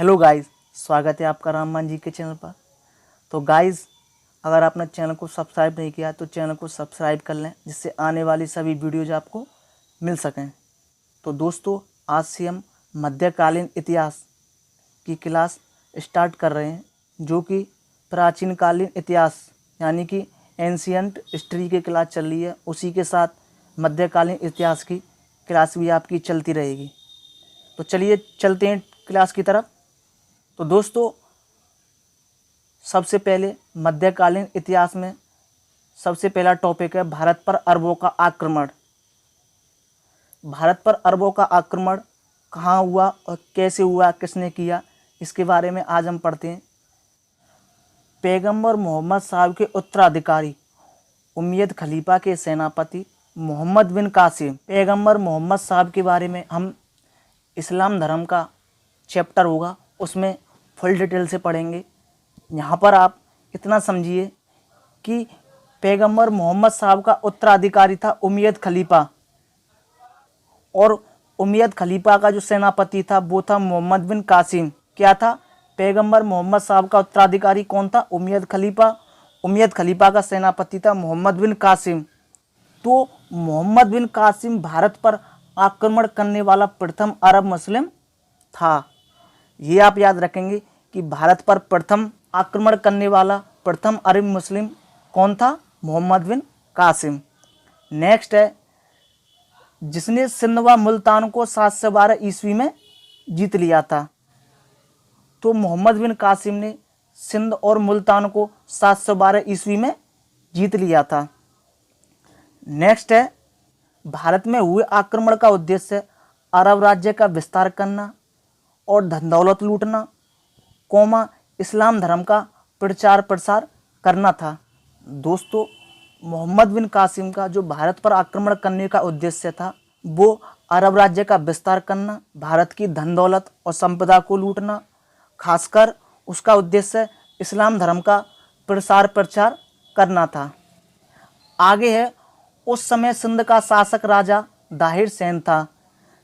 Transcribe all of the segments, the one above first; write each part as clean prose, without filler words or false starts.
Hello guys, स्वागत है आपका राममान जी के चैनल पर। तो गाइस, अगर आपने चैनल को सब्सक्राइब नहीं किया तो चैनल को सब्सक्राइब कर लें, जिससे आने वाली सभी वीडियोज आपको मिल सकें। तो दोस्तों, आज से हम मध्यकालीन इतिहास की क्लास स्टार्ट कर रहे हैं, जो कि प्राचीन कालीन इतिहास यानी कि एंशियंट हिस्ट्री की क्लास चल रही है। उसी के साथ मध्यकालीन इतिहास की क्लास भी आपकी चलती रहेगी। तो चलिए चलते हैं क्लास की तरफ। तो दोस्तों, सबसे पहले मध्यकालीन इतिहास में सबसे पहला टॉपिक है भारत पर अरबों का आक्रमण। भारत पर अरबों का आक्रमण कहाँ हुआ और कैसे हुआ, किसने किया, इसके बारे में आज हम पढ़ते हैं। पैगंबर मोहम्मद साहब के उत्तराधिकारी उमैयद खलीफा के सेनापति मोहम्मद बिन कासिम, पैगंबर मोहम्मद साहब के बारे में हम इस्लाम धर्म का चैप्टर होगा, उसमें फुल डिटेल से पढ़ेंगे। यहाँ पर आप इतना समझिए कि पैगंबर मोहम्मद साहब का उत्तराधिकारी था उमैयद खलीफा, और उमैयद खलीफा का जो सेनापति था वो था मोहम्मद बिन कासिम। क्या था? पैगंबर मोहम्मद साहब का उत्तराधिकारी कौन था? उमैयद खलीफा। उमैयद खलीफा का सेनापति था मोहम्मद बिन कासिम। तो मोहम्मद बिन कासिम भारत पर आक्रमण करने वाला प्रथम अरब मुस्लिम था। ये आप याद रखेंगे कि भारत पर प्रथम आक्रमण करने वाला प्रथम अरब मुस्लिम कौन था? मोहम्मद बिन कासिम। नेक्स्ट है, जिसने सिंध व मुल्तान को 712 ईस्वी में जीत लिया था। तो मोहम्मद बिन कासिम ने सिंध और मुल्तान को 712 ईस्वी में जीत लिया था। नेक्स्ट है, भारत में हुए आक्रमण का उद्देश्य अरब राज्य का विस्तार करना और धन दौलत लूटना, इस्लाम धर्म का प्रचार प्रसार करना था। दोस्तों, मोहम्मद बिन कासिम का जो भारत पर आक्रमण करने का उद्देश्य था वो अरब राज्य का विस्तार करना, भारत की धन दौलत और संपदा को लूटना, खासकर उसका उद्देश्य इस्लाम धर्म का प्रसार प्रचार करना था। आगे है, उस समय सिंध का शासक राजा दाहिर सेन था।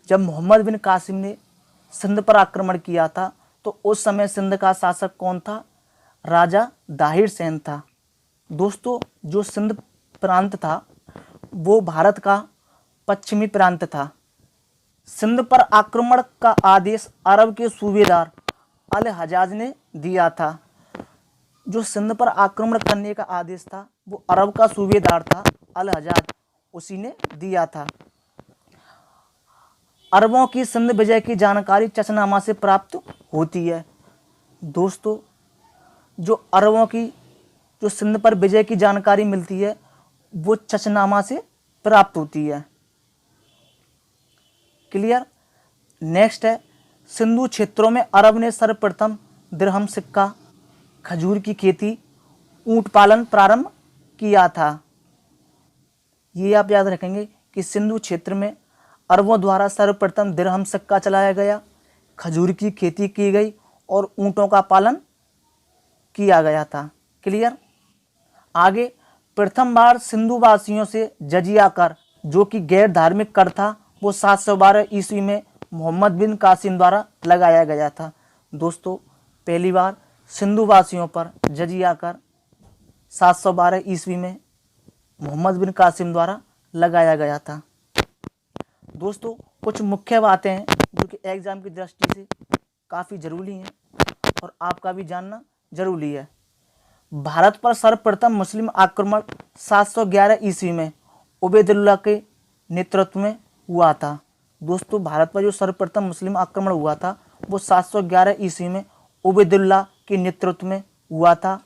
जब मोहम्मद बिन कासिम ने सिंध पर आक्रमण किया था तो उस समय सिंध का शासक कौन था? राजा दाहिर सेन था। दोस्तों, जो सिंध प्रांत था वो भारत का पश्चिमी प्रांत था। सिंध पर आक्रमण का आदेश अरब के सूबेदार अल हजाज ने दिया था। जो सिंध पर आक्रमण करने का आदेश था वो अरब का सूबेदार था अल हजाज, उसी ने दिया था। अरबों की सिंध विजय की जानकारी चचनामा से प्राप्त होती है। दोस्तों, जो अरबों की जो सिंध पर विजय की जानकारी मिलती है वो चचनामा से प्राप्त होती है। क्लियर? नेक्स्ट है, सिंधु क्षेत्रों में अरब ने सर्वप्रथम दिरहम सिक्का, खजूर की खेती, ऊंट पालन प्रारंभ किया था। ये आप याद रखेंगे कि सिंधु क्षेत्र में अरबों द्वारा सर्वप्रथम दिरहम सिक्का चलाया गया, खजूर की खेती की गई और ऊँटों का पालन किया गया था। क्लियर? आगे, प्रथम बार सिंधु वासियों से जजिया कर, जो कि गैर धार्मिक कर था, वो 712 ईस्वी में मोहम्मद बिन कासिम द्वारा लगाया गया था। दोस्तों, पहली बार सिंधु वासियों पर जजिया कर 712 ईस्वी में मोहम्मद बिन कासिम द्वारा लगाया गया था। दोस्तों, कुछ मुख्य बातें हैं जो कि एग्जाम की दृष्टि से काफ़ी ज़रूरी हैं और आपका भी जानना जरूरी है। भारत पर सर्वप्रथम मुस्लिम आक्रमण 711 ईस्वी में उबैदुल्ला के नेतृत्व में हुआ था। दोस्तों, भारत पर जो सर्वप्रथम मुस्लिम आक्रमण हुआ था वो 711 ईस्वी में उबैदुल्ला के नेतृत्व में हुआ था।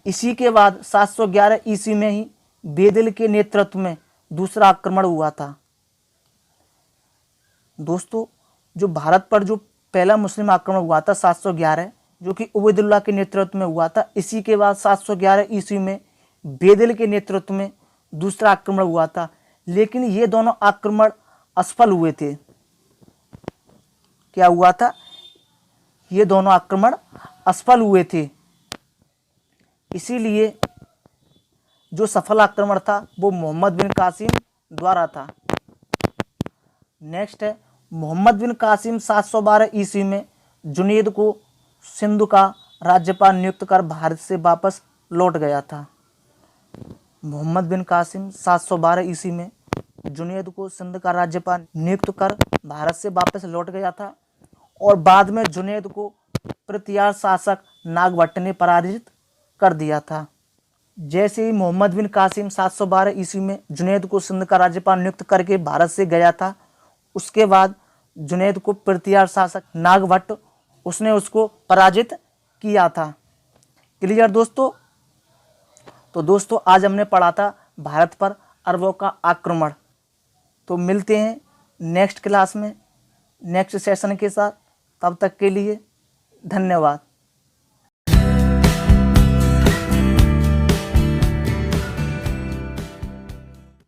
इसी के बाद 711 ईस्वी में ही बेदिल के नेतृत्व में दूसरा आक्रमण हुआ था। दोस्तों, जो भारत पर जो पहला मुस्लिम आक्रमण हुआ था 711, जो कि उबैदुल्ला के नेतृत्व में हुआ था, इसी के बाद 711 ईस्वी में बेदिल के नेतृत्व में दूसरा आक्रमण हुआ था। लेकिन ये दोनों आक्रमण असफल हुए थे। क्या हुआ था? ये दोनों आक्रमण असफल हुए थे। इसीलिए जो सफल आक्रमण था वो मोहम्मद बिन कासिम द्वारा था। नेक्स्ट है, मोहम्मद बिन कासिम 712 ईस्वी में जुनैद को सिंध का राज्यपाल नियुक्त कर भारत से वापस लौट गया था। मोहम्मद बिन कासिम 712 ईस्वी में जुनैद को सिंध का राज्यपाल नियुक्त कर भारत से वापस लौट गया था और बाद में जुनैद को पृथ्वीराज शासक नागभट्ट ने पराजित कर दिया था। जैसे ही मोहम्मद बिन कासिम 712 ईस्वी में जुनैद को सिंध का राज्यपाल नियुक्त करके भारत से गया था, उसके बाद जुनैद को पृथ्वीराज शासक नागभट्ट उसने उसको पराजित किया था। क्लियर दोस्तों? तो दोस्तों आज हमने पढ़ा था भारत पर अरबों का आक्रमण। तो मिलते हैं नेक्स्ट क्लास में नेक्स्ट सेशन के साथ। तब तक के लिए धन्यवाद।